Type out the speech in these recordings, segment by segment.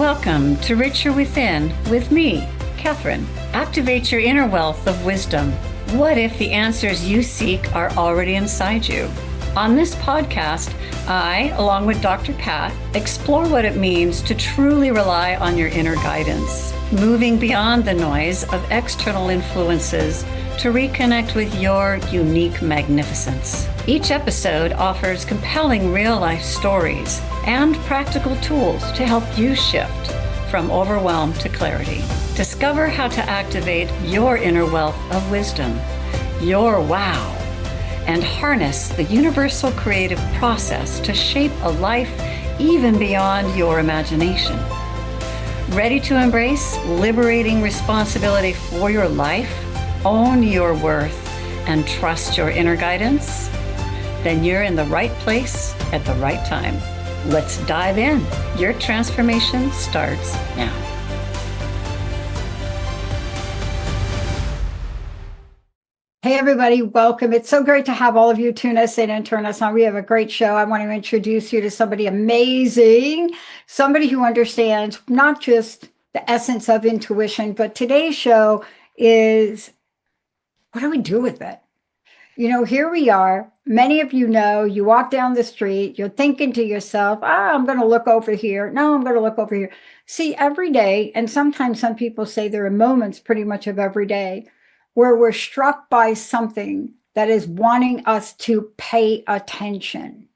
Welcome to Richer Within with me, Kathryn. Activate your inner wealth of wisdom. What if the answers you seek are already inside you? On this podcast, I, along with Dr. Pat, explore what it means to truly rely on your inner guidance, moving beyond the noise of external influences to reconnect with your unique magnificence. Each episode offers compelling real-life stories and practical tools to help you shift from overwhelm to clarity. Discover how to activate your inner wealth of wisdom, your wow, and harness the universal creative process to shape a life even beyond your imagination. Ready to embrace liberating responsibility for your life, own your worth, and trust your inner guidance? Then you're in the right place at the right time. Let's dive in. Your transformation starts now. Hey, everybody, welcome. It's so great to have all of you tune us in and turn us on. We have a great show. I want to introduce you to somebody amazing, somebody who understands not just the essence of intuition, but today's show is, what do we do with it? You know, here we are. Many of you know, you walk down the street, you're thinking to yourself, I'm going to look over here. No, I'm going to look over here. See, every day, and sometimes some people say there are moments pretty much of every day where we're struck by something that is wanting us to pay attention,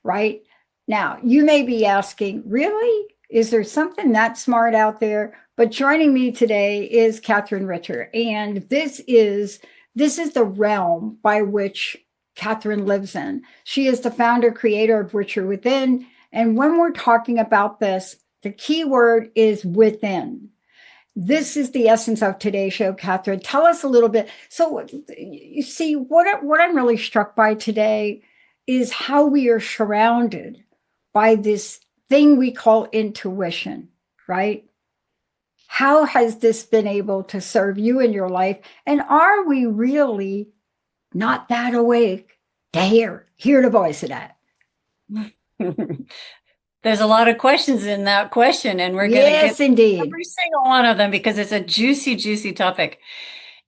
right? Now, you may be asking, really? Is there something that smart out there? But joining me today is Kathryn Richer, and this is the realm by which Kathryn lives in. She is the founder, creator of Richer Within. And when we're talking about this, the key word is within. This is the essence of today's show, Kathryn. Tell us a little bit. So you see, what I'm really struck by today is how we are surrounded by this thing we call intuition, right? How has this been able to serve you in your life? And are we really not that awake to hear the voice of that? There's a lot of questions in that question, and we're going to get indeed every single one of them because it's a juicy, juicy topic.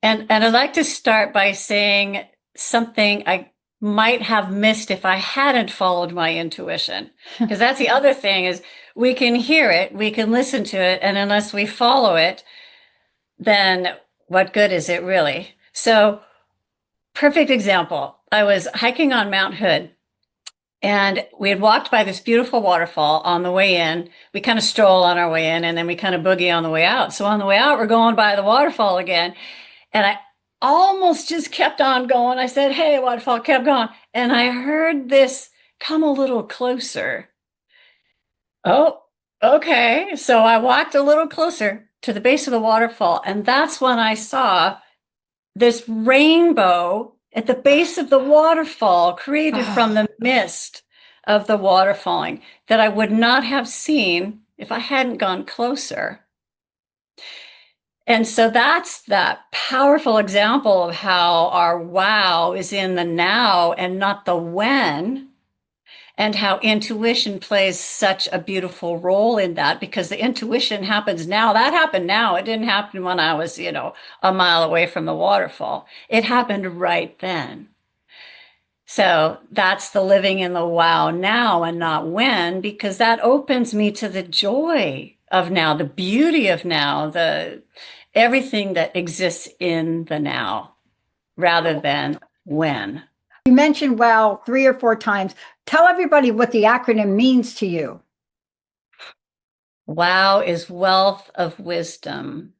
And I'd like to start by saying something I might have missed if I hadn't followed my intuition. Because that's the other thing is we can hear it, we can listen to it, and unless we follow it, then what good is it really? So, perfect example. I was hiking on Mount Hood, and we had walked by this beautiful waterfall on the way in. We kind of stroll on our way in, and then we kind of boogie on the way out. So on the way out, we're going by the waterfall again. And I almost just kept on going. I said, hey, waterfall, kept going. And I heard this come a little closer. Oh, okay. So I walked a little closer to the base of the waterfall. And that's when I saw this rainbow at the base of the waterfall created from the mist of the water falling that I would not have seen if I hadn't gone closer. And so that's that powerful example of how our wow is in the now and not the when, and how intuition plays such a beautiful role in that, because the intuition happens now. That happened now. It didn't happen when I was, a mile away from the waterfall. It happened right then. So that's the living in the wow now and not when, because that opens me to the joy of now, the beauty of now, everything that exists in the now rather than when. You mentioned wow 3 or 4 times. Tell everybody what the acronym means to you. WOW is wealth of wisdom.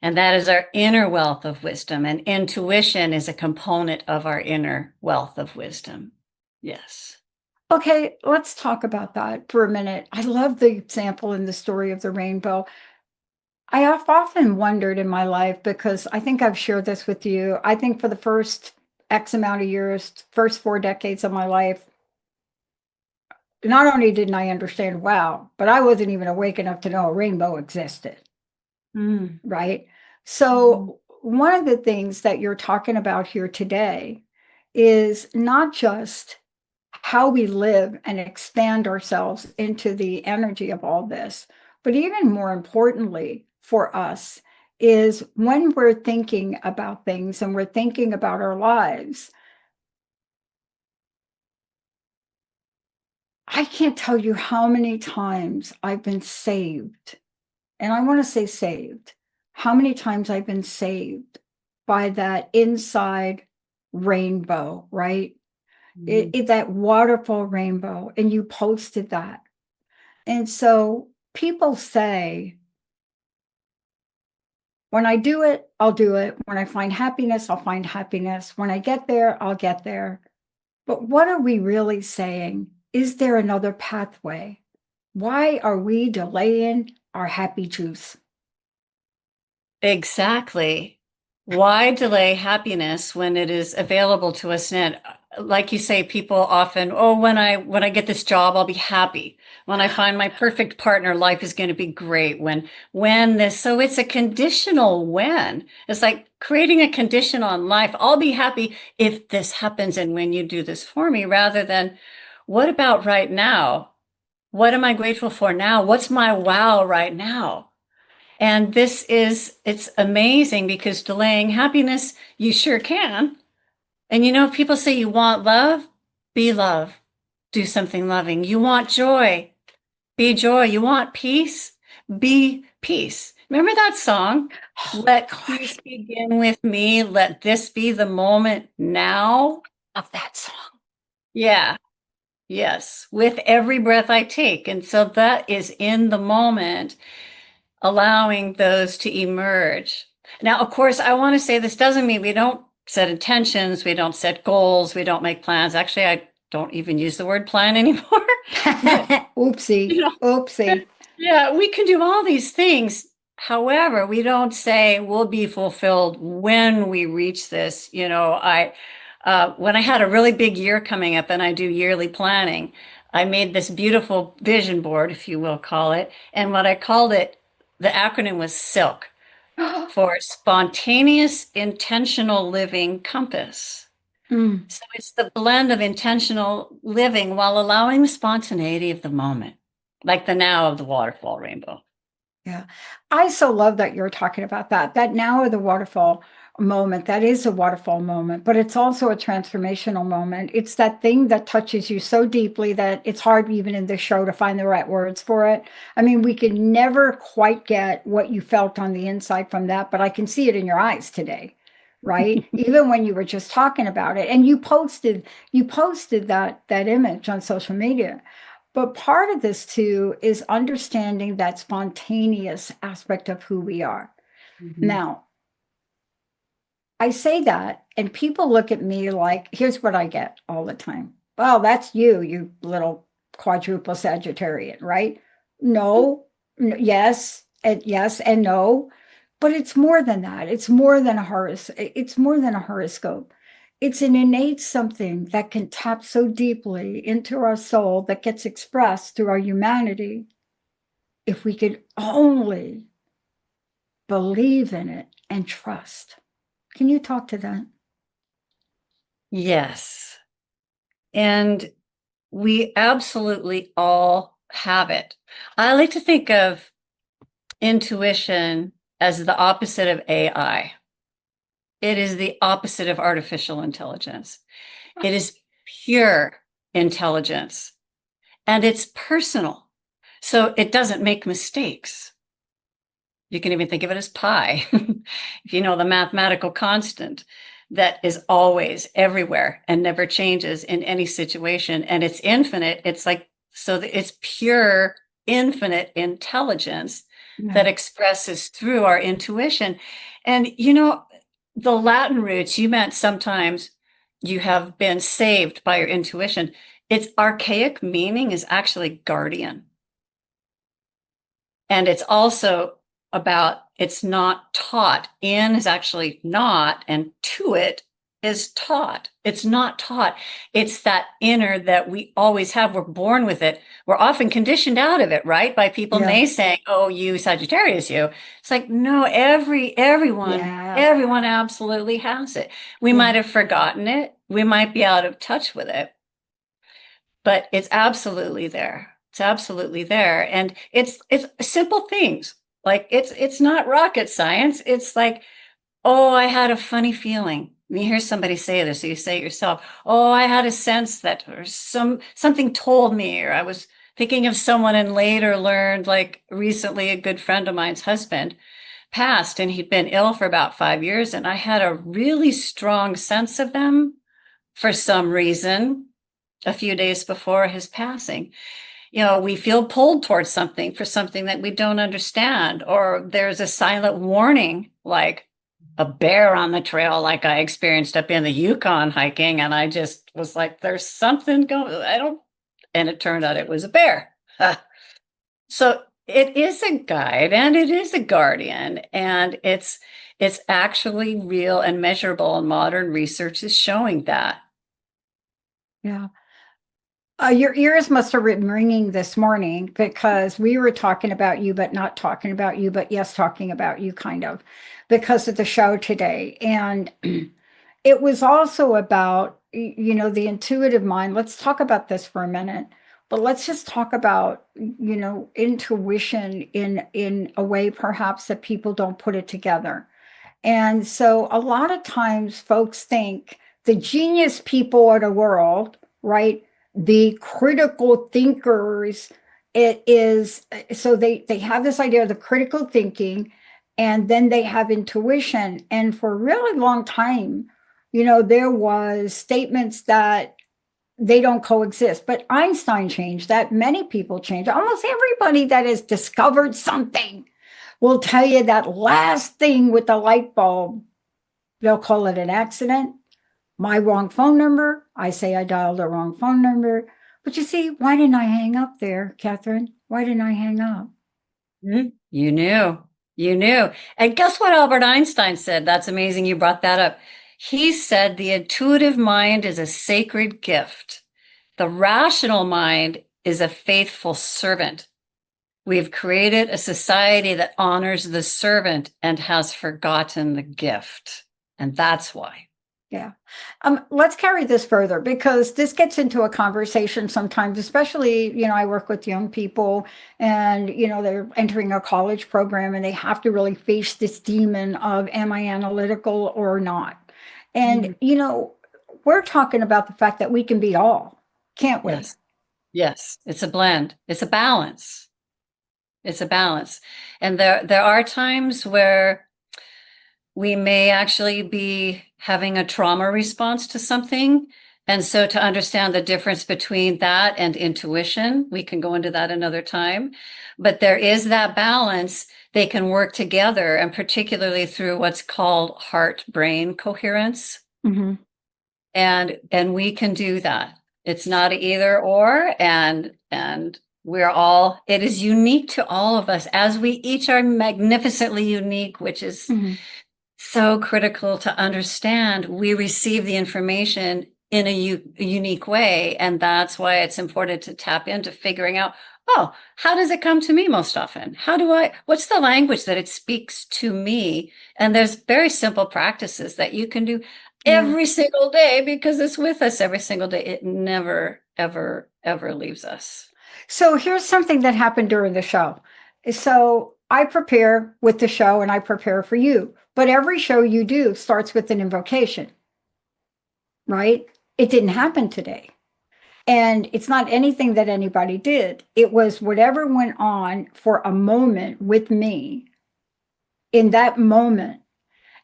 And that is our inner wealth of wisdom. And intuition is a component of our inner wealth of wisdom. Yes. Okay, let's talk about that for a minute. I love the example in the story of the rainbow. I have often wondered in my life, because I think I've shared this with you. I think for the first X amount of years, first 4 decades of my life, not only didn't I understand wow, but I wasn't even awake enough to know a rainbow existed. Right? So one of the things that you're talking about here today is not just how we live and expand ourselves into the energy of all this. But even more importantly for us is when we're thinking about things and we're thinking about our lives, I can't tell you how many times I've been saved, and I want to say saved, how many times I've been saved by that inside rainbow, right? That waterfall rainbow, and you posted that. And so people say, when I do it, I'll do it. When I find happiness, I'll find happiness. When I get there, I'll get there. But what are we really saying? Is there another pathway? Why are we delaying our happy juice? Exactly. Why delay happiness when it is available to us now? Like you say, people often, oh, when I get this job, I'll be happy. When I find my perfect partner, life is going to be great. When this, so it's a conditional when. It's like creating a condition on life. I'll be happy if this happens and when you do this for me, rather than what about right now? What am I grateful for now? What's my wow right now? And it's amazing because delaying happiness, you sure can. And people say you want love, be love, do something loving. You want joy, be joy. You want peace, be peace. Remember that song? Oh, Let gosh, peace begin with me. Let this be the moment now. of that song. Yeah, yes, with every breath I take. And so that is in the moment, allowing those to emerge. Now, of course, I want to say this doesn't mean we don't set intentions, we don't set goals, we don't make plans. Actually, I don't even use the word plan anymore. But, Oopsie, you know, oopsie. yeah, we can do all these things. However, we don't say we'll be fulfilled when we reach this. When I had a really big year coming up and I do yearly planning, I made this beautiful vision board, if you will call it. And what I called it, the acronym was SILK, for Spontaneous Intentional Living Compass. Mm. So it's the blend of intentional living while allowing the spontaneity of the moment, like the now of the waterfall rainbow. Yeah. I so love that you're talking about that. That now of the waterfall moment, that is a waterfall moment, but it's also a transformational moment. It's that thing that touches you so deeply that it's hard even in this show to find the right words for it. I mean, we could never quite get what you felt on the inside from that, but I can see it in your eyes today, right? Even when you were just talking about it and you posted that image on social media. But part of this too is understanding that spontaneous aspect of who we are. Mhm. Now, I say that, and people look at me like, here's what I get all the time. Well, that's you little quadruple Sagittarian, right? No, yes, and yes, and no. But it's more than that. It's more than a horoscope. It's an innate something that can tap so deeply into our soul that gets expressed through our humanity if we could only believe in it and trust. Can you talk to that? Yes. And we absolutely all have it. I like to think of intuition as the opposite of AI. It is the opposite of artificial intelligence. It is pure intelligence and it's personal. So it doesn't make mistakes. You can even think of it as pi, if you know the mathematical constant that is always everywhere and never changes in any situation. And it's infinite. It's like, so that it's pure, infinite intelligence Yeah. that expresses through our intuition. And, the Latin roots, you meant sometimes you have been saved by your intuition. Its archaic meaning is actually guardian. And it's also about it's not taught. In is actually not, and to it is taught. It's not taught. It's that inner that we always have. We're born with it. We're often conditioned out of it, right? By people Yeah. naysaying, oh, you Sagittarius, you. It's like, no, everyone absolutely has it. We Yeah. might have forgotten it. We might be out of touch with it. but it's absolutely there. It's absolutely there. And it's simple things. Like it's not rocket science. It's like, oh, I had a funny feeling. You hear somebody say this, so you say it yourself. Oh, I had a sense that, or something told me, or I was thinking of someone and later learned, like recently, a good friend of mine's husband passed and he'd been ill for about 5 years. And I had a really strong sense of them for some reason a few days before his passing. We feel pulled towards something for something that we don't understand, or there's a silent warning, like a bear on the trail, like I experienced up in the Yukon hiking. And I just was like, there's something going, and it turned out it was a bear. So it is a guide and it is a guardian, and it's actually real and measurable, and modern research is showing that. Yeah. Your ears must have been ringing this morning because we were talking about you, but not talking about you, but yes, talking about you kind of because of the show today. And it was also about, the intuitive mind. Let's talk about this for a minute, but let's just talk about, intuition in a way perhaps that people don't put it together. And so a lot of times folks think the genius people of the world, right? The critical thinkers, it is so they have this idea of the critical thinking, and then they have intuition. And for a really long time, there was statements that they don't coexist. But Einstein changed that. Many people changed. Almost everybody that has discovered something will tell you that last thing with the light bulb, they'll call it an accident. My wrong phone number. I say I dialed the wrong phone number. But you see, why didn't I hang up there, Kathryn? Why didn't I hang up? You knew. You knew. And guess what Albert Einstein said? That's amazing you brought that up. He said the intuitive mind is a sacred gift. The rational mind is a faithful servant. We've created a society that honors the servant and has forgotten the gift. And that's why. Yeah. Let's carry this further because this gets into a conversation sometimes, especially, I work with young people and, they're entering a college program and they have to really face this demon of, am I analytical or not? And, we're talking about the fact that we can be all, can't we? Yes. Yes. It's a blend. It's a balance. It's a balance. And there are times where we may actually be having a trauma response to something. And so to understand the difference between that and intuition, we can go into that another time. But there is that balance. They can work together, and particularly through what's called heart-brain coherence. Mm-hmm. And we can do that. It's not either or, and it is unique to all of us, as we each are magnificently unique, which is so critical to understand. We receive the information in a unique way, and that's why it's important to tap into figuring out, oh, how does it come to me most often? What's the language that it speaks to me? And there's very simple practices that you can do every single day because it's with us every single day. It never, ever, ever leaves us. So here's something that happened during the show. So I prepare with the show and I prepare for you, but every show you do starts with an invocation, right? It didn't happen today. And it's not anything that anybody did. It was whatever went on for a moment with me in that moment.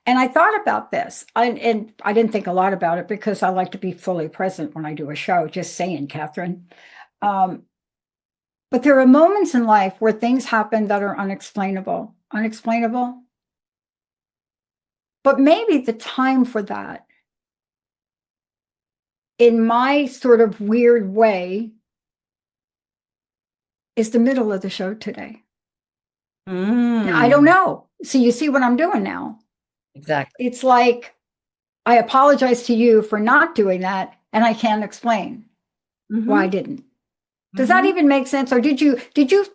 And I thought about this, and I didn't think a lot about it because I like to be fully present when I do a show, just saying, Kathryn. But there are moments in life where things happen that are unexplainable. But maybe the time for that, in my sort of weird way, is the middle of the show today. Now, I don't know. So you see what I'm doing now? Exactly. It's like, I apologize to you for not doing that, and I can't explain why I didn't. Does that even make sense? Or did you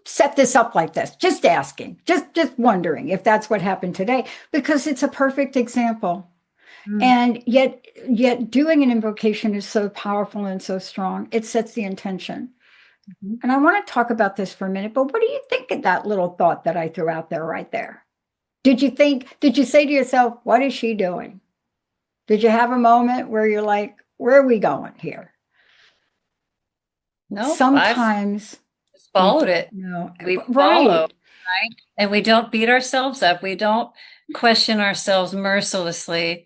set this up like this? Just asking, just wondering if that's what happened today, because it's a perfect example. And yet doing an invocation is so powerful and so strong. It sets the intention. Mhm. And I want to talk about this for a minute, but what do you think of that little thought that I threw out there right there? Did you say to yourself, what is she doing? Did you have a moment where you're like, where are we going here? Nope, I've Sometimes just we followed it. no, We follow, right. right? And we don't beat ourselves up. We don't question ourselves mercilessly.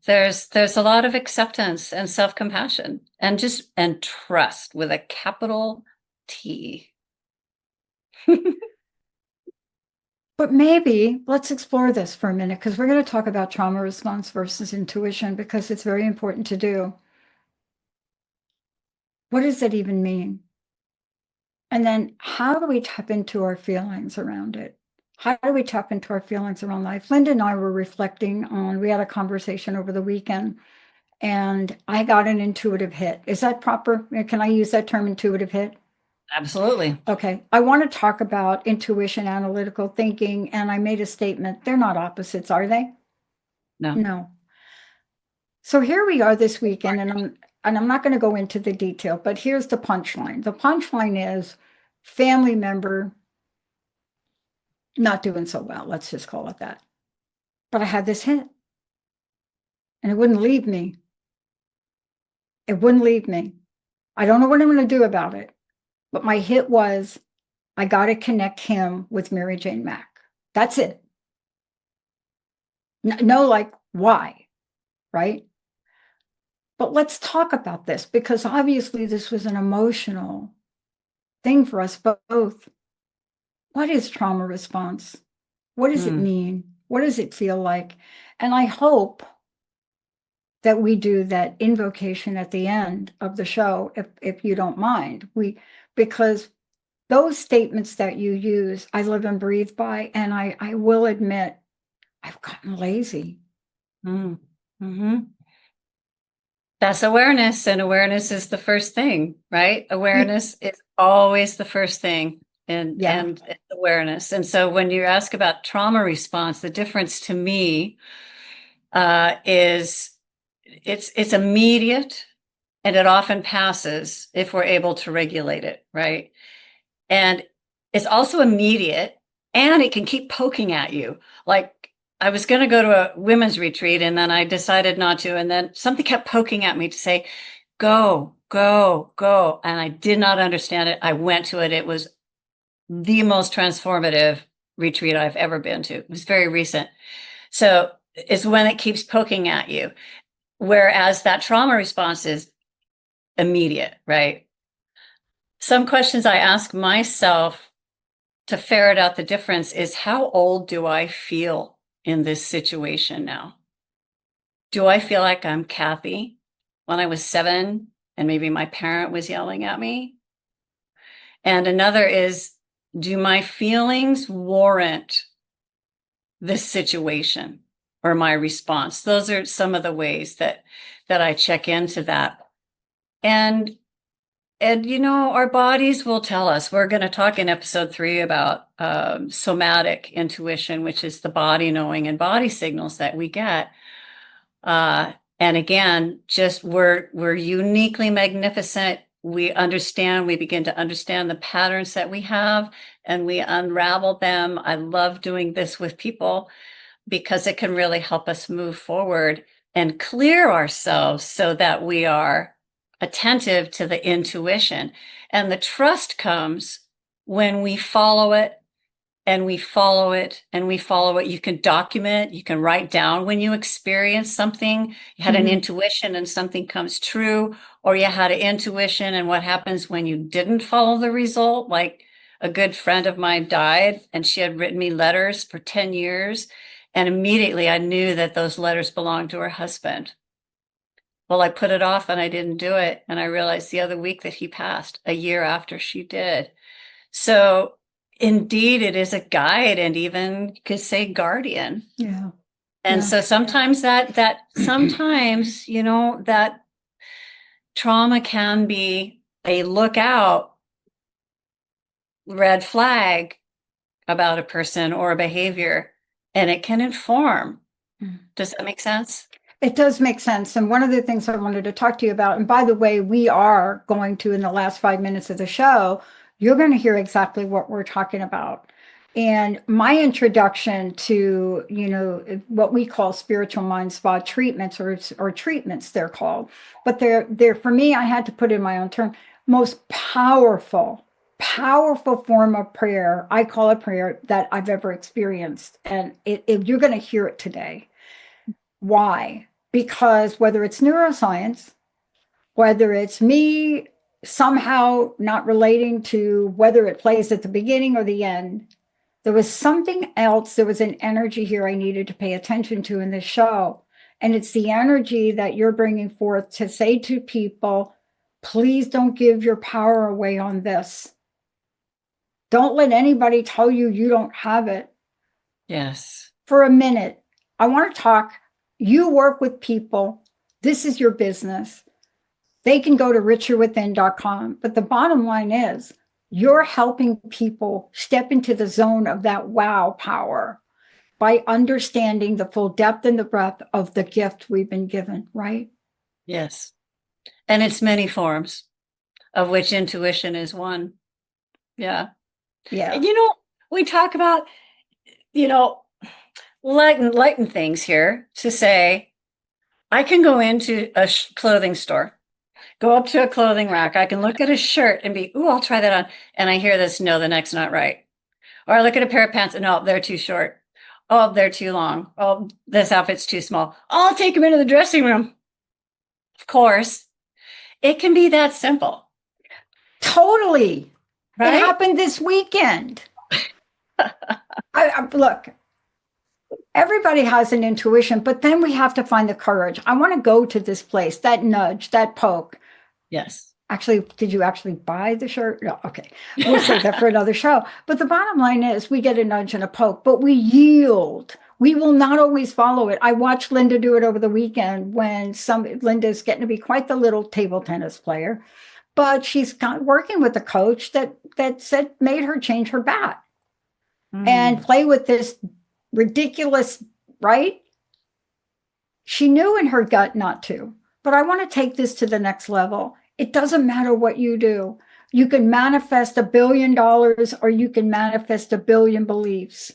There's a lot of acceptance and self-compassion and trust with a capital T. But maybe let's explore this for a minute because we're going to talk about trauma response versus intuition because it's very important to do. What does that even mean? And then how do we tap into our feelings around it? How do we tap into our feelings around life? Linda and I were reflecting on, we had a conversation over the weekend and I got an intuitive hit. Is that proper? Can I use that term, intuitive hit? Absolutely. Okay. I want to talk about intuition, analytical thinking, and I made a statement. They're not opposites, are they? No. No. So here we are this weekend, and I'm not going to go into the detail, but here's the punchline. The punchline is family member not doing so well. Let's just call it that. But I had this hit, and it wouldn't leave me. It wouldn't leave me. I don't know what I'm going to do about it, but my hit was I got to connect him with Mary Jane Mack. That's it. No, like, why? Right? But let's talk about this because obviously this was an emotional thing for us both. What is trauma response? What does it mean? What does it feel like? And I hope that we do that invocation at the end of the show, if you don't mind. Because those statements that you use, I live and breathe by, and I will admit, I've gotten lazy. Mm-hmm. That's awareness, and awareness is the first thing, right? Awareness is always the first thing, and it's awareness. And so when you ask about trauma response, the difference to me is it's immediate, and it often passes if we're able to regulate it, right? And it's also immediate, and it can keep poking at you. Like I was going to go to a women's retreat and then I decided not to. And then something kept poking at me to say, go, go, go. And I did not understand it. I went to it. It was the most transformative retreat I've ever been to. It was very recent. So it's when it keeps poking at you. Whereas that trauma response is immediate, right? Some questions I ask myself to ferret out the difference is how old do I feel in this situation now? Do I feel like I'm Kathy when I was 7 and maybe my parent was yelling at me? And another is, do my feelings warrant this situation or my response? Those are some of the ways that I check into that. And our bodies will tell us. We're going to talk in episode 3 about somatic intuition, which is the body knowing and body signals that we get. And again, just we're uniquely magnificent. We begin to understand the patterns that we have, and we unravel them. I love doing this with people because it can really help us move forward and clear ourselves so that we are attentive to the intuition. And the trust comes when we follow it and we follow it and we follow it. You can document, you can write down when you experience something. You had an intuition and something comes true, or you had an intuition and what happens when you didn't follow the result. Like a good friend of mine died and she had written me letters for 10 years. And immediately I knew that those letters belonged to her husband. Well, I put it off and I didn't do it. And I realized the other week that he passed a year after she did. So indeed, it is a guide and even you could say guardian. Yeah. And so sometimes sometimes, that trauma can be a lookout red flag about a person or a behavior, and it can inform. Does that make sense? It does make sense. And one of the things I wanted to talk to you about, and by the way, we are going to, in the last 5 minutes of the show, you're going to hear exactly what we're talking about. And my introduction to, what we call spiritual mind spa treatments, or treatments they're called, but they're for me, I had to put in my own term, most powerful form of prayer. I call it prayer that I've ever experienced. And you're going to hear it today. Why? Because whether it's neuroscience, whether it's me somehow not relating to whether it plays at the beginning or the end, there was something else. There was an energy here I needed to pay attention to in this show. And it's the energy that you're bringing forth to say to people, please don't give your power away on this. Don't let anybody tell you you don't have it. Yes. For a minute, I want to talk. You work with people. This is your business. They can go to richerwithin.com. But the bottom line is you're helping people step into the zone of that wow power by understanding the full depth and the breadth of the gift we've been given, right? Yes. And it's many forms, of which intuition is one. Yeah. Yeah. And we talk about, lighten things here to say, I can go into a clothing store, go up to a clothing rack. I can look at a shirt and be, ooh, I'll try that on. And I hear this, no, the neck's not right. Or I look at a pair of pants and no, they're too short. Oh, they're too long. Oh, this outfit's too small. I'll take them into the dressing room. Of course, it can be that simple. Totally. Right? It happened this weekend. Look, everybody has an intuition, but then we have to find the courage. I want to go to this place, that nudge, that poke. Yes. Actually, did you actually buy the shirt? No, okay. We'll save that for another show. But the bottom line is we get a nudge and a poke, but we yield. We will not always follow it. I watched Linda do it over the weekend when Linda's getting to be quite the little table tennis player, but she's working with a coach that said made her change her bat and play with this ridiculous, right? She knew in her gut not to, but I want to take this to the next level. It doesn't matter what you do. You can manifest $1 billion or you can manifest 1 billion beliefs.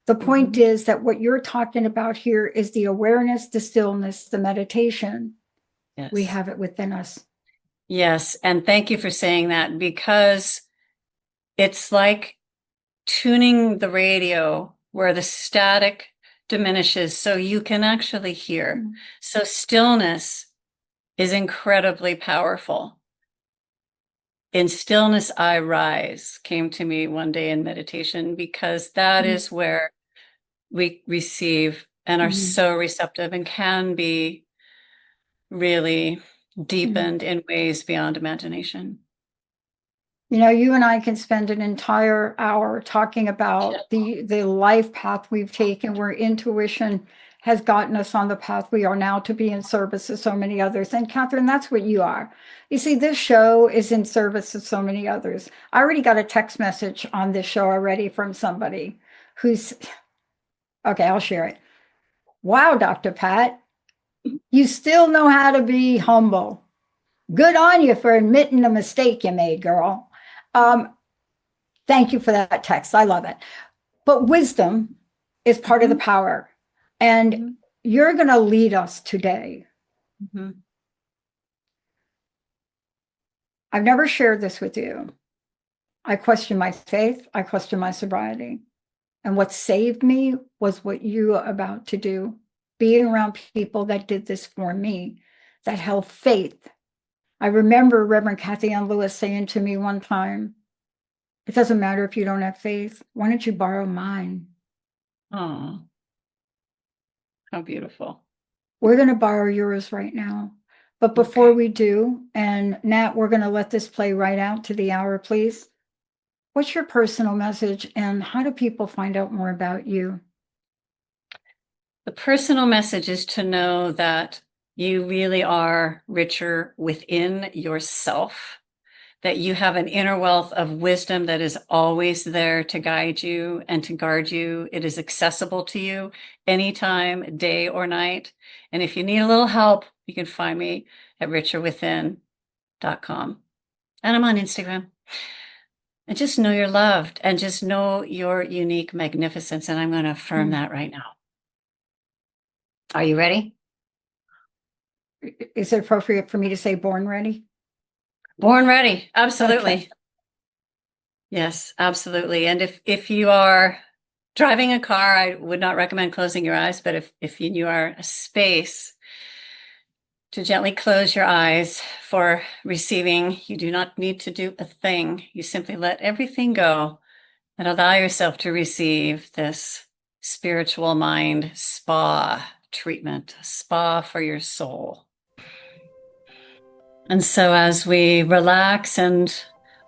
The point is that what you're talking about here is the awareness, the stillness, the meditation. Yes. We have it within us. Yes. And thank you for saying that, because it's like tuning the radio where the static diminishes so you can actually hear. Mm-hmm. So stillness is incredibly powerful. In stillness, I rise came to me one day in meditation, because that is where we receive and are so receptive and can be really deepened in ways beyond imagination. You and I can spend an entire hour talking about the life path we've taken, where intuition has gotten us on the path we are now to be in service of so many others. And Kathryn, that's what you are. You see, this show is in service of so many others. I already got a text message on this show already from somebody who's, okay, I'll share it. Wow, Dr. Pat, you still know how to be humble. Good on you for admitting the mistake you made, girl. Thank you for that text. I love it. But wisdom is part of the power. And you're going to lead us today. I've never shared this with you. I question my faith. I question my sobriety. And what saved me was what you are about to do. Being around people that did this for me, that held faith. I remember Reverend Kathy Ann Lewis saying to me one time, it doesn't matter if you don't have faith. Why don't you borrow mine? Oh, how beautiful. We're going to borrow yours right now. But before we do, and Nat, we're going to let this play right out to the hour, please. What's your personal message, and how do people find out more about you? The personal message is to know that you really are richer within yourself, that you have an inner wealth of wisdom that is always there to guide you and to guard you. It is accessible to you anytime, day or night. And if you need a little help, you can find me at richerwithin.com. And I'm on Instagram. And just know you're loved and just know your unique magnificence. And I'm going to affirm that right now. Are you ready? Is it appropriate for me to say born ready? Born ready. Absolutely. Okay. Yes, absolutely. And if you are driving a car, I would not recommend closing your eyes, but if you are a space to gently close your eyes for receiving, you do not need to do a thing. You simply let everything go and allow yourself to receive this spiritual mind spa treatment, spa for your soul. And so as we relax and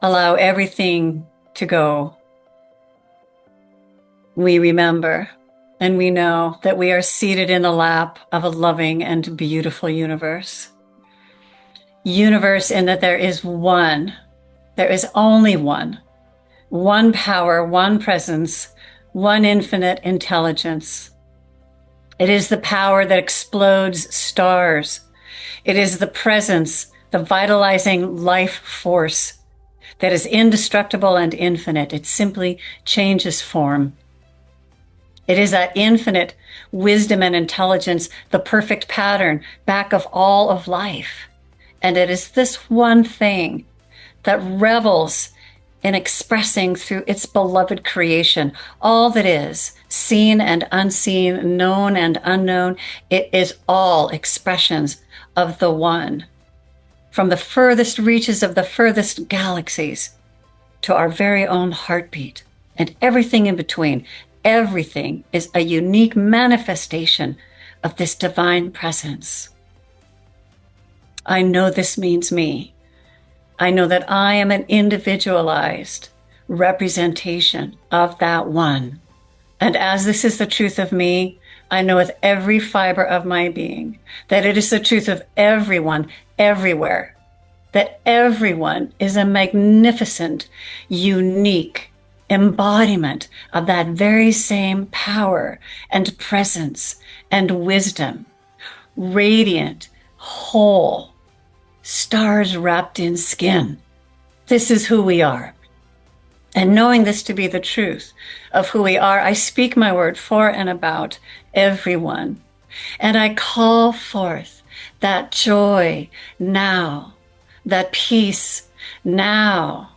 allow everything to go, we remember and we know that we are seated in the lap of a loving and beautiful universe. Universe in that there is only one power, one presence, one infinite intelligence. It is the power that explodes stars. It is the presence, the vitalizing life force that is indestructible and infinite. It simply changes form. It is that infinite wisdom and intelligence, the perfect pattern back of all of life. And it is this one thing that revels in expressing through its beloved creation all that is, seen and unseen, known and unknown. It is all expressions of the one. From the furthest reaches of the furthest galaxies to our very own heartbeat and everything in between, everything is a unique manifestation of this divine presence. I know this means me. I know that I am an individualized representation of that one. And as this is the truth of me, I know with every fiber of my being that it is the truth of everyone, everywhere, that everyone is a magnificent, unique embodiment of that very same power and presence and wisdom, radiant, whole, stars wrapped in skin. This is who we are. And knowing this to be the truth of who we are, I speak my word for and about everyone. And I call forth that joy now, that peace now,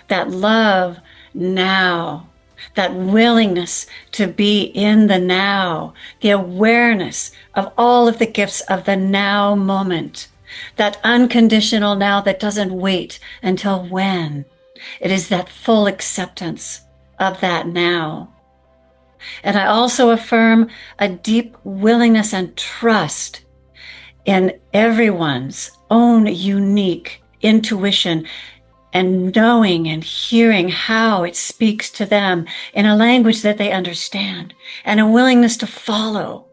that love now, that willingness to be in the now, the awareness of all of the gifts of the now moment, that unconditional now that doesn't wait until when. It is that full acceptance of that now. And I also affirm a deep willingness and trust in everyone's own unique intuition and knowing and hearing how it speaks to them in a language that they understand, and a willingness to follow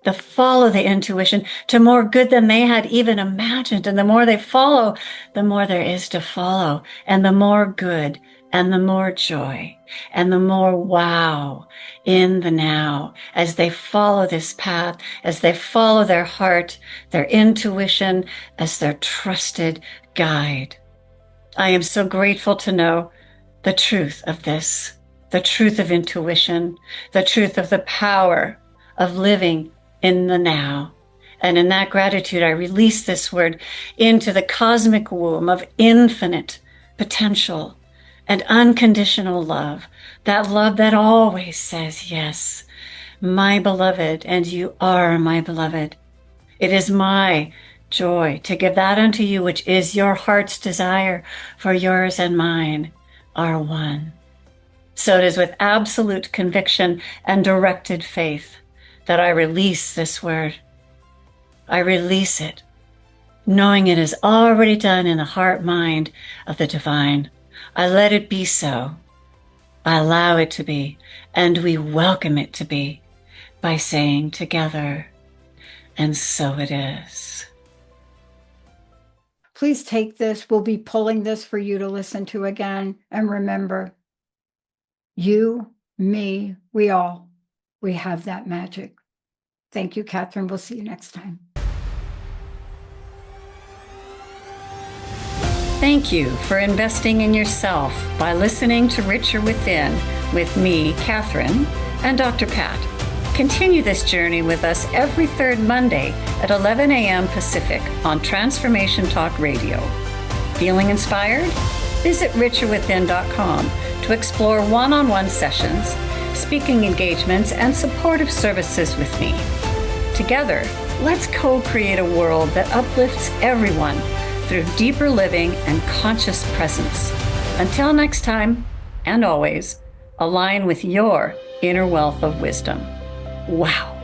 the intuition to more good than they had even imagined. And the more they follow, the more there is to follow, and the more good and the more joy and the more wow in the now as they follow this path, as they follow their heart, their intuition as their trusted guide. I am so grateful to know the truth of this, the truth of intuition, the truth of the power of living in the now. And in that gratitude, I release this word into the cosmic womb of infinite potential and unconditional love, that love that always says, yes, my beloved, and you are my beloved. It is my joy to give that unto you, which is your heart's desire, for yours and mine are one. So it is with absolute conviction and directed faith that I release this word. I release it, knowing it is already done in the heart mind of the divine. I let it be so. I allow it to be, and we welcome it to be by saying together, and so it is. Please take this. We'll be pulling this for you to listen to again. And remember, you, me, we all, we have that magic. Thank you, Kathryn. We'll see you next time. Thank you for investing in yourself by listening to Richer Within with me, Kathryn, and Dr. Pat. Continue this journey with us every third Monday at 11 a.m. Pacific on Transformation Talk Radio. Feeling inspired? Visit richerwithin.com to explore one-on-one sessions, speaking engagements, and supportive services with me. Together, let's co-create a world that uplifts everyone through deeper living and conscious presence. Until next time, and always, align with your inner wealth of wisdom. Wow.